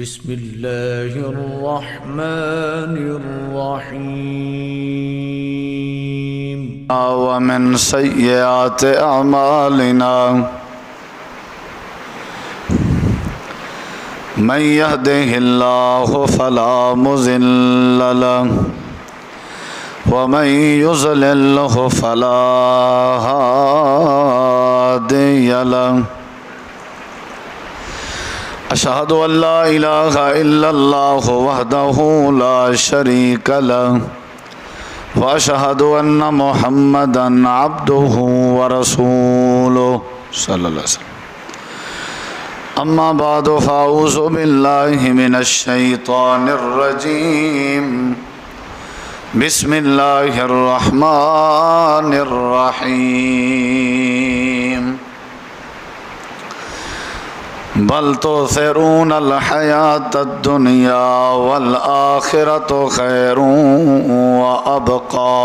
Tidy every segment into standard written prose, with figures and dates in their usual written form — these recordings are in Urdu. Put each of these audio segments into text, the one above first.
بسم اللہ الرحمن الرحیم ومن سیئات اعمالنا من يهده الله فلا مضل له ومن يضلل فلا هادي له أشهد أن لا إله إلا الله وحده لا شريك له وأشهد أن محمدًا عبده ورسوله صلى الله عليه وسلم. أما بعد فأعوذ بالله من الشيطان الرجيم. بسم الله الرحمن الرحيم. بل تؤثرون الحياة الدنيا والآخرة خير وأبقى.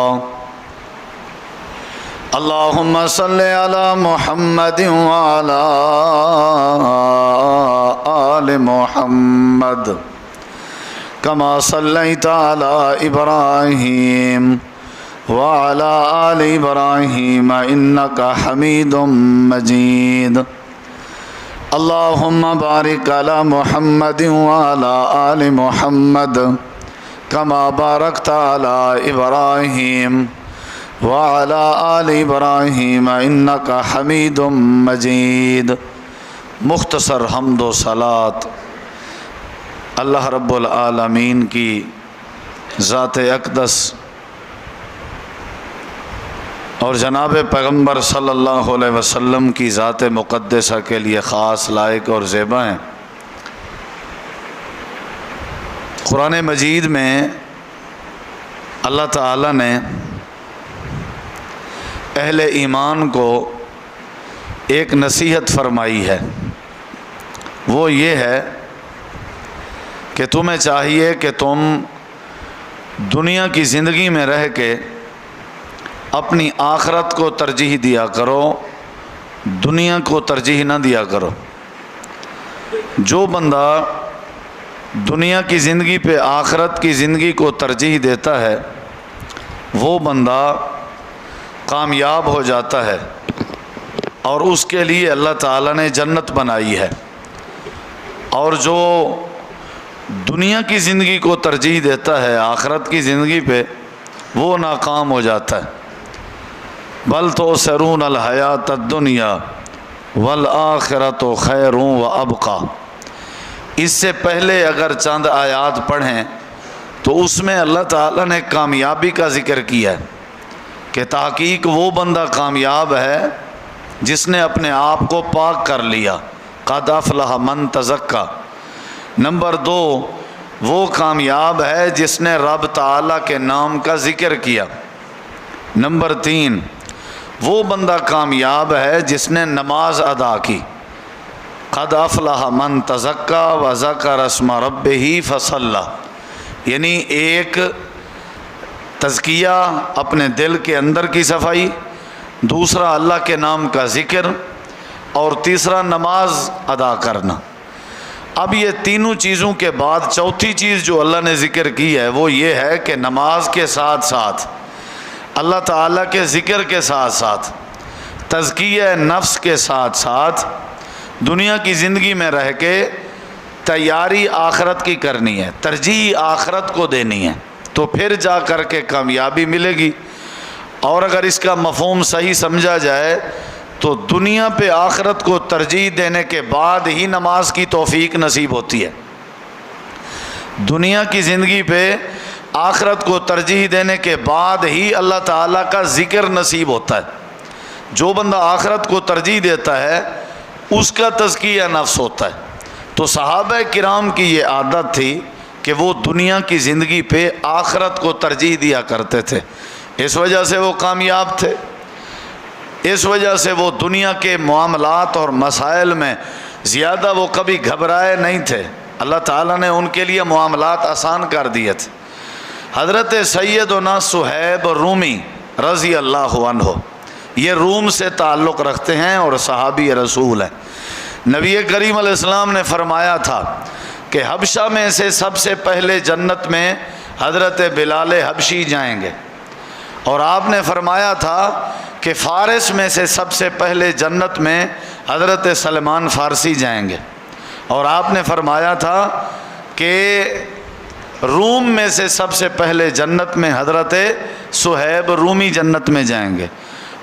اللهم صل على محمد وعلى آل محمد كما صليت على إبراهيم وعلى آل إبراهيم إنك حميد مجيد. اللهم بارك على محمد وعلى آل محمد كما باركت على إبراهيم وعلى آل إبراهيم إنك حميد مجيد. مختصر حمد و صلات اللہ رب العالمین کی ذات اقدس اور جناب پیغمبر صلی اللہ علیہ وسلم کی ذات مقدسہ کے لیے خاص لائق اور زیبا ہیں. قرآن مجید میں اللہ تعالیٰ نے اہل ایمان کو ایک نصیحت فرمائی ہے. وہ یہ ہے کہ تمہیں چاہیے کہ تم دنیا کی زندگی میں رہ کے اپنی آخرت کو ترجیح دیا کرو، دنیا کو ترجیح نہ دیا کرو. جو بندہ دنیا کی زندگی پہ آخرت کی زندگی کو ترجیح دیتا ہے وہ بندہ کامیاب ہو جاتا ہے اور اس کے لیے اللہ تعالیٰ نے جنت بنائی ہے. اور جو دنیا کی زندگی کو ترجیح دیتا ہے آخرت کی زندگی پہ وہ ناکام ہو جاتا ہے. بل تؤثرون الحیات الدنیا والآخرۃ خیر وابقیٰ. اس سے پہلے اگر چند آیات پڑھیں تو اس میں اللہ تعالیٰ نے کامیابی کا ذکر کیا ہے کہ تحقیق وہ بندہ کامیاب ہے جس نے اپنے آپ کو پاک کر لیا. قد افلح من تزکیٰ. نمبر 2 وہ کامیاب ہے جس نے رب تعالیٰ کے نام کا ذکر کیا. نمبر 3 وہ بندہ کامیاب ہے جس نے نماز ادا کی. قد افلح من تزکیٰ وذکر اسم ربہ فصلی. یعنی ایک تزکیہ اپنے دل کے اندر کی صفائی، دوسرا اللہ کے نام کا ذکر اور تیسرا نماز ادا کرنا. اب یہ تینوں چیزوں کے بعد چوتھی چیز جو اللہ نے ذکر کی ہے وہ یہ ہے کہ نماز کے ساتھ ساتھ اللہ تعالیٰ کے ذکر کے ساتھ ساتھ تزکیہ نفس کے ساتھ ساتھ دنیا کی زندگی میں رہ کے تیاری آخرت کی کرنی ہے، ترجیح آخرت کو دینی ہے تو پھر جا کر کے کامیابی ملے گی. اور اگر اس کا مفہوم صحیح سمجھا جائے تو دنیا پہ آخرت کو ترجیح دینے کے بعد ہی نماز کی توفیق نصیب ہوتی ہے. دنیا کی زندگی پہ آخرت کو ترجیح دینے کے بعد ہی اللہ تعالیٰ کا ذکر نصیب ہوتا ہے. جو بندہ آخرت کو ترجیح دیتا ہے اس کا تزکیہ نفس ہوتا ہے. تو صحابہ کرام کی یہ عادت تھی کہ وہ دنیا کی زندگی پہ آخرت کو ترجیح دیا کرتے تھے. اس وجہ سے وہ کامیاب تھے، اس وجہ سے وہ دنیا کے معاملات اور مسائل میں زیادہ وہ کبھی گھبرائے نہیں تھے. اللہ تعالیٰ نے ان کے لیے معاملات آسان کر دیے تھے. حضرت سیدنا صہیب رومی رضی اللہ عنہ یہ روم سے تعلق رکھتے ہیں اور صحابی رسول ہیں. نبی کریم علیہ السلام نے فرمایا تھا کہ حبشہ میں سے سب سے پہلے جنت میں حضرت بلال حبشی جائیں گے، اور آپ نے فرمایا تھا کہ فارس میں سے سب سے پہلے جنت میں حضرت سلمان فارسی جائیں گے، اور آپ نے فرمایا تھا کہ روم میں سے سب سے پہلے جنت میں حضرت صہیب رومی جنت میں جائیں گے،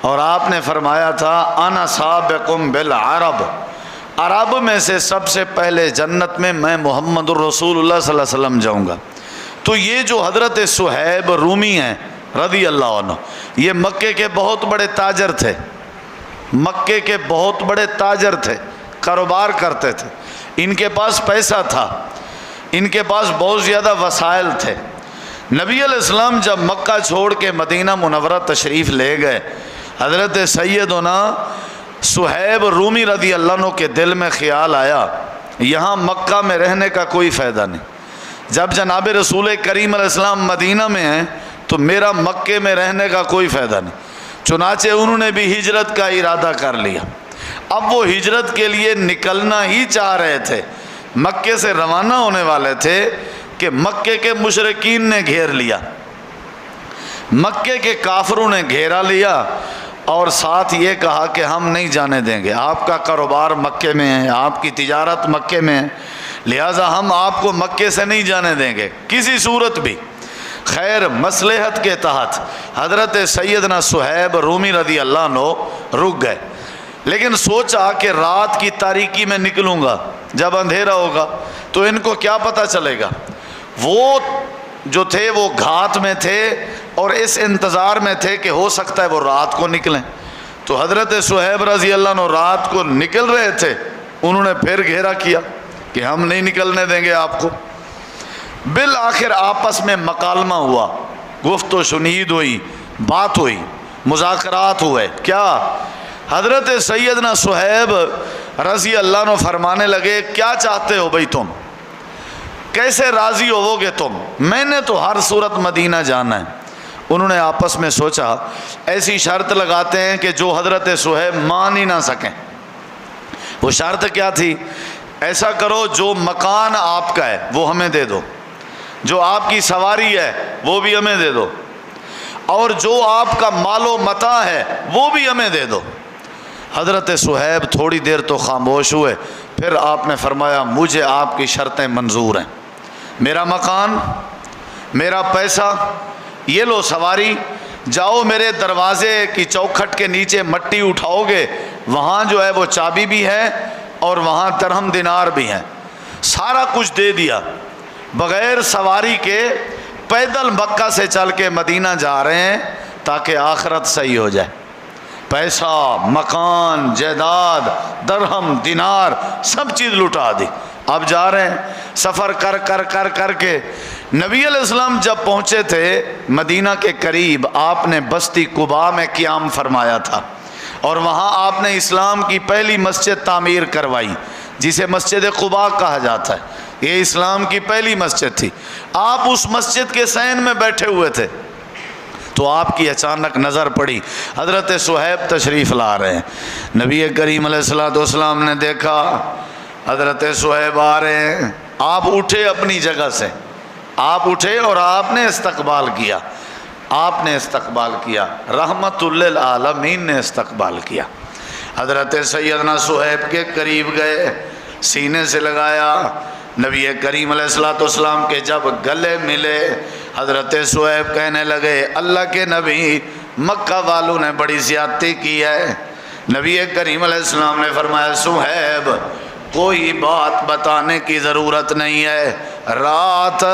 اور آپ نے فرمایا تھا انا سابقم بالعرب، عرب میں سے سب سے پہلے جنت میں میں محمد الرسول اللہ صلی اللہ علیہ وسلم جاؤں گا۔ تو یہ جو حضرت صہیب رومی ہیں رضی اللہ عنہ، یہ مکے کے بہت بڑے تاجر تھے، مکے کے بہت بڑے تاجر تھے، کاروبار کرتے تھے، ان کے پاس پیسہ تھا، ان کے پاس بہت زیادہ وسائل تھے۔ نبی علیہ السلام جب مکہ چھوڑ کے مدینہ منورہ تشریف لے گئے، حضرت سیدنا صہیب رومی رضی اللہ عنہ کے دل میں خیال آیا یہاں مکہ میں رہنے کا کوئی فائدہ نہیں، جب جناب رسول کریم علیہ السلام مدینہ میں ہیں تو میرا مکے میں رہنے کا کوئی فائدہ نہیں۔ چنانچہ انہوں نے بھی ہجرت کا ارادہ کر لیا۔ اب وہ ہجرت کے لیے نکلنا ہی چاہ رہے تھے، مکے سے روانہ ہونے والے تھے کہ مکے کے مشرکین نے گھیر لیا، مکے کے کافروں نے گھیرا لیا، اور ساتھ یہ کہا کہ ہم نہیں جانے دیں گے، آپ کا کاروبار مکے میں ہے، آپ کی تجارت مکے میں ہے، لہٰذا ہم آپ کو مکے سے نہیں جانے دیں گے کسی صورت بھی۔ خیر مصلحت کے تحت حضرت سیدنا صہیب رومی رضی اللہ عنہ رک گئے، لیکن سوچا کہ رات کی تاریکی میں نکلوں گا، جب اندھیرا ہوگا تو ان کو کیا پتہ چلے گا۔ وہ جو تھے وہ گھات میں تھے اور اس انتظار میں تھے کہ ہو سکتا ہے وہ رات کو نکلیں، تو حضرت صہیب رضی اللہ عنہ رات کو نکل رہے تھے، انہوں نے پھر گھیرا کیا کہ ہم نہیں نکلنے دیں گے آپ کو۔ بالآخر آپس میں مکالمہ ہوا، گفت و شنید ہوئی، بات ہوئی، مذاکرات ہوئے۔ کیا؟ حضرت سیدنا صہیب رضی اللہ عنہ فرمانے لگے کیا چاہتے ہو بھائی، تم کیسے راضی ہوو گے تم؟ میں نے تو ہر صورت مدینہ جانا ہے۔ انہوں نے آپس میں سوچا ایسی شرط لگاتے ہیں کہ جو حضرت صہیب مان ہی نہ سکیں۔ وہ شرط کیا تھی؟ ایسا کرو جو مکان آپ کا ہے وہ ہمیں دے دو، جو آپ کی سواری ہے وہ بھی ہمیں دے دو، اور جو آپ کا مال و متاع ہے وہ بھی ہمیں دے دو۔ حضرت صہیب تھوڑی دیر تو خاموش ہوئے، پھر آپ نے فرمایا مجھے آپ کی شرطیں منظور ہیں، میرا مکان، میرا پیسہ، یہ لو سواری، جاؤ میرے دروازے کی چوکھٹ کے نیچے مٹی اٹھاؤ گے، وہاں جو ہے وہ چابی بھی ہے اور وہاں درہم دینار بھی ہیں، سارا کچھ دے دیا۔ بغیر سواری کے پیدل مکہ سے چل کے مدینہ جا رہے ہیں تاکہ آخرت صحیح ہو جائے۔ پیسہ، مکان، جائیداد، درہم، دینار، سب چیز لٹا دی۔ اب جا رہے ہیں، سفر کر کے نبی علیہ السلام جب پہنچے تھے مدینہ کے قریب، آپ نے بستی قباء میں قیام فرمایا تھا، اور وہاں آپ نے اسلام کی پہلی مسجد تعمیر کروائی جسے مسجد قباء کہا جاتا ہے۔ یہ اسلام کی پہلی مسجد تھی۔ آپ اس مسجد کے صحن میں بیٹھے ہوئے تھے تو آپ کی اچانک نظر پڑی، حضرت صہیب تشریف لا رہے ہیں۔ نبی کریم علیہ السلام نے دیکھا حضرت صہیب آ رہے ہیں، آپ اٹھے اپنی جگہ سے، آپ اٹھے اور آپ نے استقبال کیا، آپ نے استقبال کیا، رحمت للعالمین نے استقبال کیا۔ حضرت سیدنا صہیب کے قریب گئے، سینے سے لگایا، نبی کریم علیہ السلام کے جب گلے ملے، حضرت صہیب کہنے لگے اللہ کے نبی، مکہ والوں نے بڑی زیادتی کی ہے۔ نبی کریم علیہ السلام نے فرمایا صہیب کوئی بات بتانے کی ضرورت نہیں ہے، رات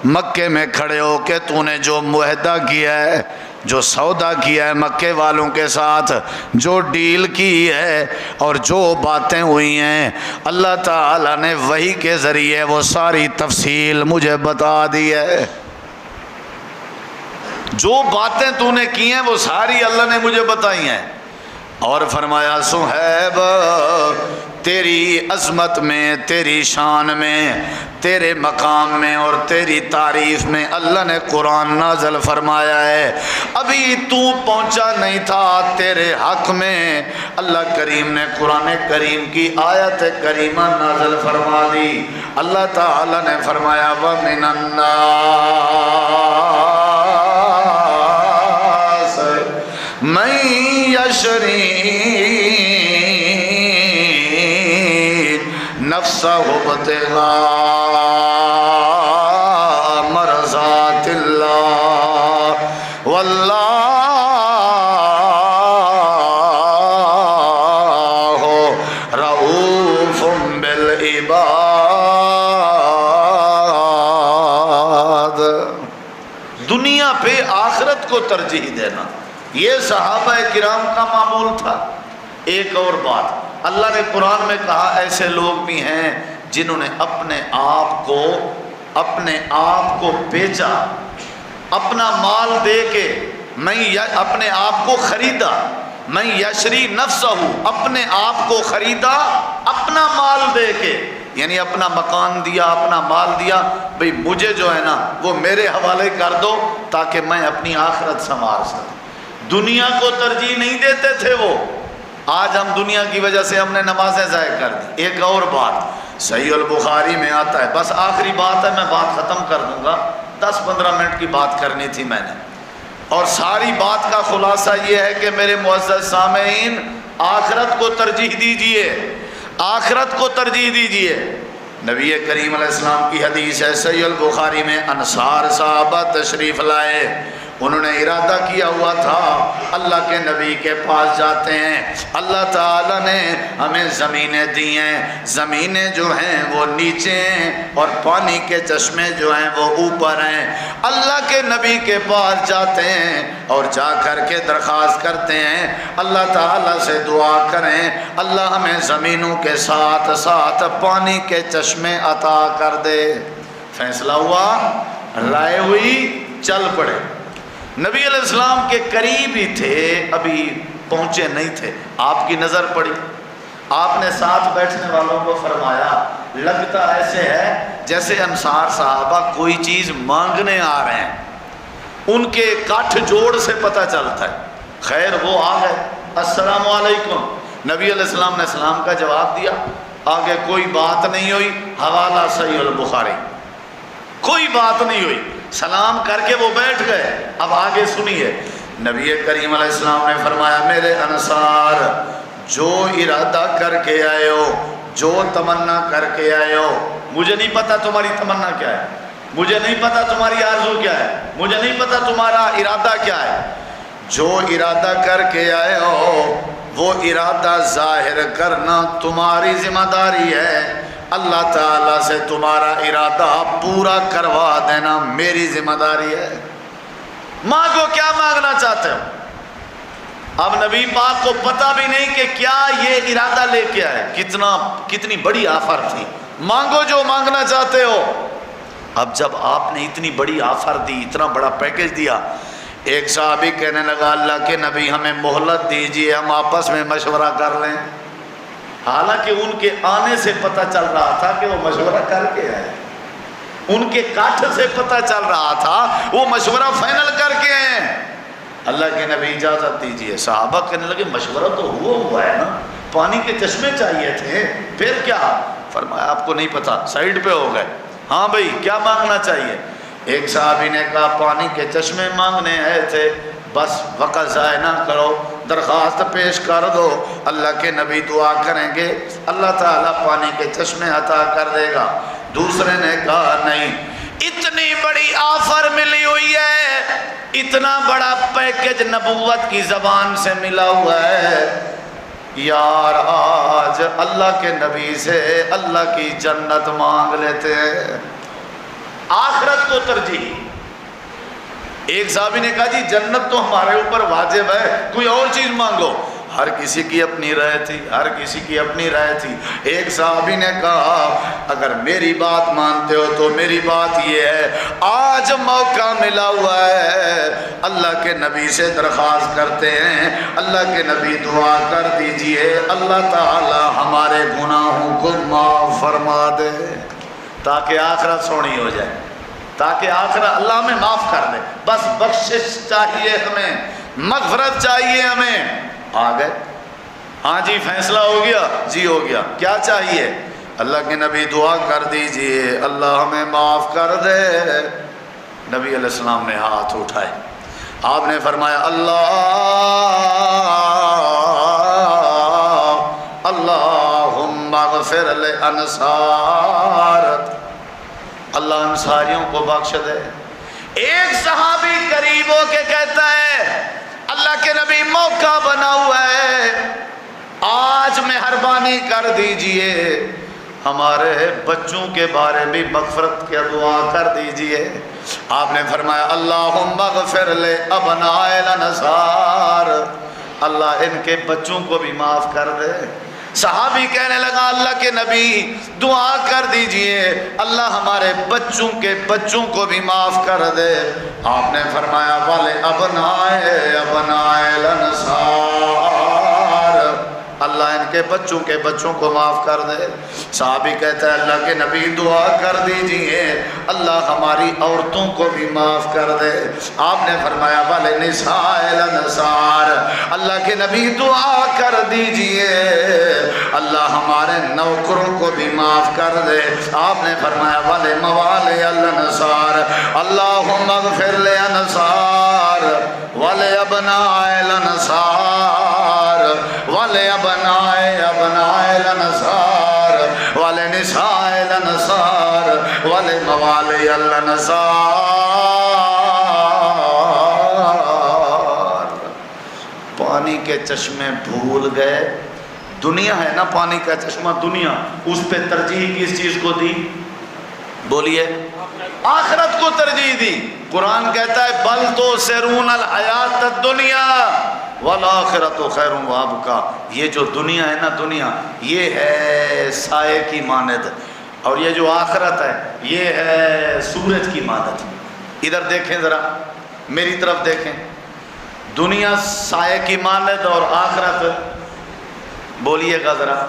مکے میں کھڑے ہو کے تو نے جو معاہدہ کیا ہے، جو سودا کیا ہے مکے والوں کے ساتھ، جو ڈیل کی ہے اور جو باتیں ہوئی ہیں، اللہ تعالیٰ نے وحی کے ذریعے وہ ساری تفصیل مجھے بتا دی ہے۔ جو باتیں تو نے کی ہیں وہ ساری اللہ نے مجھے بتائی ہیں۔ اور فرمایا صہیب تیری عظمت میں، تیری شان میں، تیرے مقام میں اور تیری تعریف میں اللہ نے قرآن نازل فرمایا ہے۔ ابھی تو پہنچا نہیں تھا، تیرے حق میں اللہ کریم نے قرآن کریم کی آیت کریمہ نازل فرما دی۔ اللہ تعالی نے فرمایا وَمِنَ النَّاسِ مَن يَشْرِي نفسہ ابتغاء مرضات اللہ واللہ رؤوف بالعباد۔ دنیا پہ آخرت کو ترجیح دینا یہ صحابہ کرام کا معمول تھا۔ ایک اور بات اللہ نے قرآن میں کہا ایسے لوگ بھی ہیں جنہوں نے اپنے آپ کو بیچا، اپنا مال دے کے، اپنے آپ کو خریدا، میں یشری نفسہ اپنے آپ کو خریدا اپنا مال دے کے، یعنی اپنا مکان دیا، اپنا مال دیا، بھئی مجھے جو ہے نا وہ میرے حوالے کر دو تاکہ میں اپنی آخرت سنوار سکوں۔ دنیا کو ترجیح نہیں دیتے تھے وہ۔ آج ہم دنیا کی وجہ سے ہم نے نمازیں ضائع کر دی۔ ایک اور بات صحیح البخاری میں آتا ہے، بس آخری بات ہے، میں بات ختم کر دوں گا، 10-15 منٹ کی بات کرنی تھی میں نے، اور ساری بات کا خلاصہ یہ ہے کہ میرے معزز سامعین آخرت کو ترجیح دیجئے، آخرت کو ترجیح دیجئے۔ نبی کریم علیہ السلام کی حدیث ہے صحیح البخاری میں، انصار صحابہ تشریف لائے، انہوں نے ارادہ کیا ہوا تھا اللہ کے نبی کے پاس جاتے ہیں، اللہ تعالیٰ نے ہمیں زمینیں دی ہیں، زمینیں جو ہیں وہ نیچے ہیں اور پانی کے چشمے جو ہیں وہ اوپر ہیں۔ اللہ کے نبی کے پاس جاتے ہیں اور جا کر کے درخواست کرتے ہیں اللہ تعالیٰ سے دعا کریں اللہ ہمیں زمینوں کے ساتھ ساتھ پانی کے چشمے عطا کر دے۔ فیصلہ ہوا، رائے ہوئی، چل پڑے۔ نبی علیہ السلام کے قریب ہی تھے، ابھی پہنچے نہیں تھے، آپ کی نظر پڑی، آپ نے ساتھ بیٹھنے والوں کو فرمایا لگتا ایسے ہے جیسے انصار صحابہ کوئی چیز مانگنے آ رہے ہیں، ان کے کٹھ جوڑ سے پتہ چلتا ہے۔ خیر وہ آ گئے، السلام علیکم، نبی علیہ السلام نے سلام کا جواب دیا، آگے کوئی بات نہیں ہوئی، حوالہ صحیح البخاری، کوئی بات نہیں ہوئی، سلام کر کے وہ بیٹھ گئے۔ اب آگے سنیے، نبی کریم علیہ السلام نے فرمایا میرے انصار جو ارادہ کر کے آئے ہو، جو تمنا کر کے آئے ہو، مجھے نہیں پتا تمہاری تمنا کیا ہے، مجھے نہیں پتا تمہاری آرزو کیا ہے، مجھے نہیں پتا تمہارا ارادہ کیا ہے، جو ارادہ کر کے آئے ہو وہ ارادہ ظاہر کرنا تمہاری ذمہ داری ہے، اللہ تعالیٰ سے تمہارا ارادہ پورا کروا دینا میری ذمہ داری ہے۔ مانگو، کیا مانگنا چاہتے ہو؟ اب نبی پاک کو پتہ بھی نہیں کہ کیا یہ ارادہ لے کے آئے، کتنی بڑی آفر تھی، مانگو جو مانگنا چاہتے ہو۔ اب جب آپ نے اتنی بڑی آفر دی، اتنا بڑا پیکج دیا، ایک صحابی کہنے لگا اللہ کے نبی ہمیں مہلت دیجیے، ہم آپس میں مشورہ کر لیں۔ حالانکہ ان کے آنے سے پتہ چل رہا تھا کہ وہ مشورہ کر کے آئے، ان کے کاٹھ سے پتہ چل رہا تھا وہ مشورہ فائنل کر کے آئے۔ اللہ کے نبی اجازت دیجیے۔ صحابہ کہنے لگے مشورہ تو ہوا ہے نا، پانی کے چشمے چاہیے تھے، پھر کیا؟ فرمایا آپ کو نہیں پتا، سائیڈ پہ ہو گئے۔ ہاں بھائی کیا مانگنا چاہیے؟ ایک صحابی نے کہا پانی کے چشمے مانگنے آئے تھے، بس وقت ضائع نہ کرو، درخواست پیش کر دو، اللہ کے نبی دعا کریں گے اللہ تعالیٰ پانی کے چشمے عطا کر دے گا۔ دوسرے نے کہا نہیں، اتنی بڑی آفر ملی ہوئی ہے، اتنا بڑا پیکج نبوت کی زبان سے ملا ہوا ہے، یار آج اللہ کے نبی سے اللہ کی جنت مانگ لیتے ہیں۔ آخرت کو ترجیح۔ ایک صحابی نے کہا جی جنت تو ہمارے اوپر واجب ہے، کوئی اور چیز مانگو۔ ہر کسی کی اپنی رائے تھی، ہر کسی کی اپنی رائے تھی۔ ایک صحابی نے کہا اگر میری بات مانتے ہو تو میری بات یہ ہے، آج موقع ملا ہوا ہے، اللہ کے نبی سے درخواست کرتے ہیں، اللہ کے نبی دعا کر دیجئے اللہ تعالی ہمارے گناہوں کو معاف فرما دے تاکہ آخرت سونی ہو جائے، تاکہ آخرت اللہ ہمیں معاف کر دے۔ بس بخشش چاہیے ہمیں، مغفرت چاہیے ہمیں۔ آ گئے، ہاں جی فیصلہ ہو گیا، جی ہو گیا، کیا چاہیے؟ اللہ کے نبی دعا کر دیجئے اللہ ہمیں معاف کر دے۔ نبی علیہ السلام نے ہاتھ اٹھائے، آپ نے فرمایا اللہم اغفر للانصار، اللہ انصاریوں کو بخش دے۔ ایک صحابی قریب ہو کے کہتا ہے اللہ کے نبی موقع بنا ہوا ہے، آج مہربانی کر دیجئے ہمارے بچوں کے بارے میں مغفرت کی دعا کر دیجئے۔ آپ نے فرمایا اللہم اغفر لابناء الانصار، اللہ ان کے بچوں کو بھی معاف کر دے۔ صحابی کہنے لگا اللہ کے نبی دعا کر دیجئے اللہ ہمارے بچوں کے بچوں کو بھی معاف کر دے۔ آپ نے فرمایا ولابناء الانصار، اللہ ان کے بچوں کو معاف کر دے۔ صحابی کہتا ہے اللہ کے نبی دعا کر دیجئے اللہ ہماری عورتوں کو بھی معاف کر دے۔ آپ نے فرمایا ولنساء الانصار، اللہ کے نبی دعا کر دیجئے اللہ ہمارے نوکروں کو بھی معاف کر دے۔ آپ نے فرمایا ولموالی الانصار، اللہم اغفر للانصار ولابناء الانصار ولابناء الانصار ولنساء الانصار ولموالی الانصار۔ پانی کے چشمے بھول گئے، دنیا ہے نا پانی کا چشمہ دنیا، اس پہ ترجیح کس چیز کو دی؟ بولیے، آخرت کو ترجیح دی۔ قرآن کہتا ہے بل تؤثرون الحیات الدنیا والآخرۃ خیر وابقیٰ، یہ جو دنیا ہے نا دنیا یہ ہے سائے کی مانند، اور یہ جو آخرت ہے یہ ہے سورج کی مانند۔ ادھر دیکھیں ذرا، میری طرف دیکھیں، دنیا سائے کی مانند اور آخرت، بولیے گا ذرا۔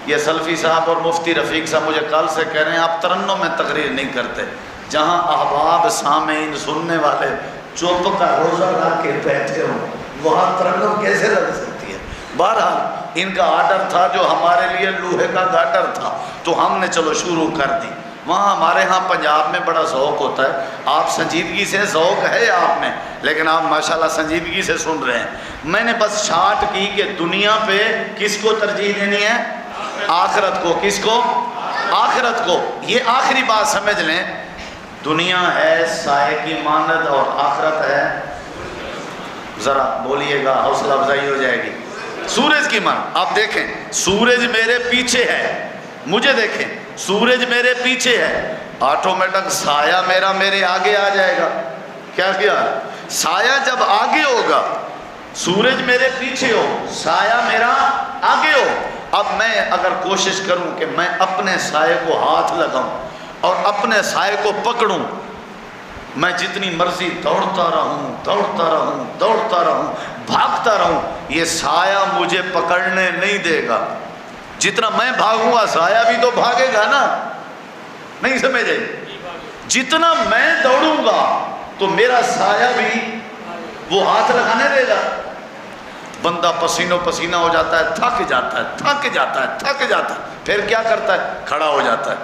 یہ سلفی صاحب اور مفتی رفیق صاحب مجھے کل سے کہہ رہے ہیں آپ ترنم میں تقریر نہیں کرتے، جہاں احباب سامعین سننے والے چپ کا روزہ رکھ کے بیٹھے ہوں وہاں ترنم کیسے لگ سکتی ہے؟ بہرحال ان کا آرڈر تھا جو ہمارے لیے لوہے کا گاٹر تھا تو ہم نے چلو شروع کر دی۔ وہاں ہمارے ہاں پنجاب میں بڑا ذوق ہوتا ہے، آپ سنجیدگی سے، ذوق ہے آپ میں لیکن آپ ماشاءاللہ سنجیدگی سے سن رہے ہیں۔ میں نے بس شارٹ کی کہ دنیا پہ کس کو ترجیح دینی ہے؟ آخرت کو۔ کس کو؟ آخرت کو۔ یہ آخری بات سمجھ لیں، دنیا ہے سائے کی مانند اور آخرت ہے، ذرا بولیے گا حوصلہ افزائی ہو جائے گی، سورج کی مانند۔ آپ دیکھیں سورج میرے پیچھے ہے، مجھے دیکھیں سورج میرے پیچھے ہے، آٹومیٹک سایہ میرا میرے آگے آ جائے گا۔ کیا کیا؟ سایہ جب آگے ہوگا، سورج میرے پیچھے ہو، سایہ میرا آگے ہو، اب میں اگر کوشش کروں کہ میں اپنے سائے کو ہاتھ لگاؤں اور اپنے سائے کو پکڑوں، میں جتنی مرضی دوڑتا رہوں بھاگتا رہوں، یہ سایہ مجھے پکڑنے نہیں دے گا۔ جتنا میں بھاگوں گا سایہ بھی تو بھاگے گا نا، نہیں سمجھے؟ جتنا میں دوڑوں گا تو میرا سایہ بھی وہ ہاتھ لگانے دے گا۔ بندہ پسینہ پسینہ ہو جاتا ہے، تھک جاتا ہے، پھر کیا کرتا ہے؟ کھڑا ہو جاتا ہے۔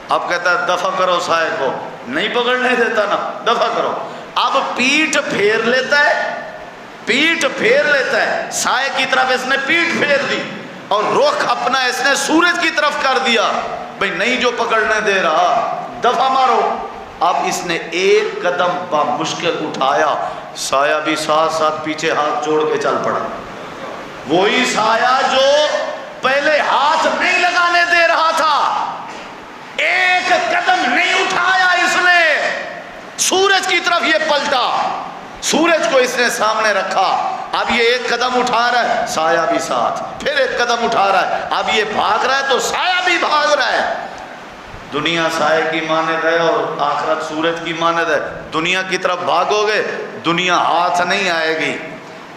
اب کہتا ہے دفع کرو سائے کو، نہیں پکڑنے دیتا نا، دفع کرو۔ اب پیٹھ پھیر لیتا ہے سائے کی طرف، اس نے پیٹھ پھیر دی اور رخ اپنا اس نے سورج کی طرف کر دیا، بھئی نہیں جو پکڑنے دے رہا، دفع مارو۔ اب اس نے ایک قدم بمشکل اٹھایا، سایہ بھی ساتھ ساتھ پیچھے ہاتھ جوڑ کے چل پڑا۔ وہی سایہ جو پہلے ہاتھ نہیں لگانے دے رہا تھا، ایک قدم نہیں اٹھایا اس نے، سورج کی طرف یہ پلٹا، سورج کو اس نے سامنے رکھا، اب یہ ایک قدم اٹھا رہا ہے سایہ بھی ساتھ، پھر ایک قدم اٹھا رہا ہے، اب یہ بھاگ رہا ہے تو سایہ بھی بھاگ رہا ہے۔ دنیا سائے کی مانند ہے اور آخرت سورج کی مانند ہے۔ دنیا کی طرف بھاگو گے دنیا ہاتھ نہیں آئے گی،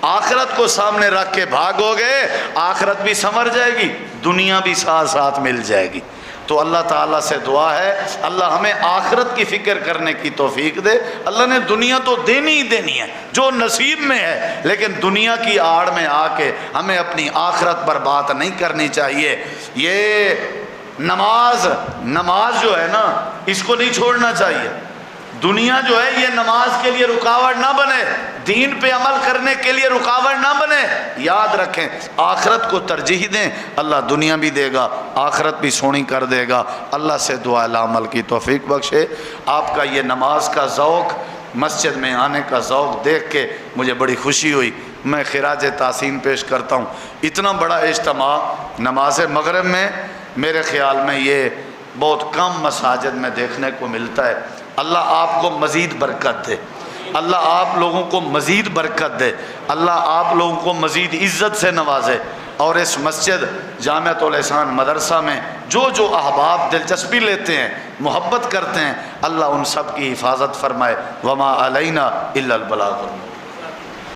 آخرت کو سامنے رکھ کے بھاگو گے آخرت بھی سنور جائے گی، دنیا بھی ساتھ ساتھ مل جائے گی۔ تو اللہ تعالیٰ سے دعا ہے اللہ ہمیں آخرت کی فکر کرنے کی توفیق دے۔ اللہ نے دنیا تو دینی ہی دینی ہے جو نصیب میں ہے، لیکن دنیا کی آڑ میں آ کے ہمیں اپنی آخرت پر بات نہیں کرنی چاہیے۔ یہ نماز جو ہے نا اس کو نہیں چھوڑنا چاہیے۔ دنیا جو ہے یہ نماز کے لیے رکاوٹ نہ بنے، دین پہ عمل کرنے کے لیے رکاوٹ نہ بنے۔ یاد رکھیں آخرت کو ترجیح دیں، اللہ دنیا بھی دے گا آخرت بھی سونی کر دے گا۔ اللہ سے دعا عمل کی توفیق بخشے۔ آپ کا یہ نماز کا ذوق، مسجد میں آنے کا ذوق دیکھ کے مجھے بڑی خوشی ہوئی۔ میں خراج تحسین پیش کرتا ہوں، اتنا بڑا اجتماع نماز مغرب میں میرے خیال میں یہ بہت کم مساجد میں دیکھنے کو ملتا ہے۔ اللہ آپ کو مزید برکت دے، اللہ آپ لوگوں کو مزید برکت دے، اللہ آپ لوگوں کو مزید عزت سے نوازے، اور اس مسجد جامعۃ الاحسان مدرسہ میں جو جو احباب دلچسپی لیتے ہیں محبت کرتے ہیں اللہ ان سب کی حفاظت فرمائے۔ وما علینا الا البلاغ۔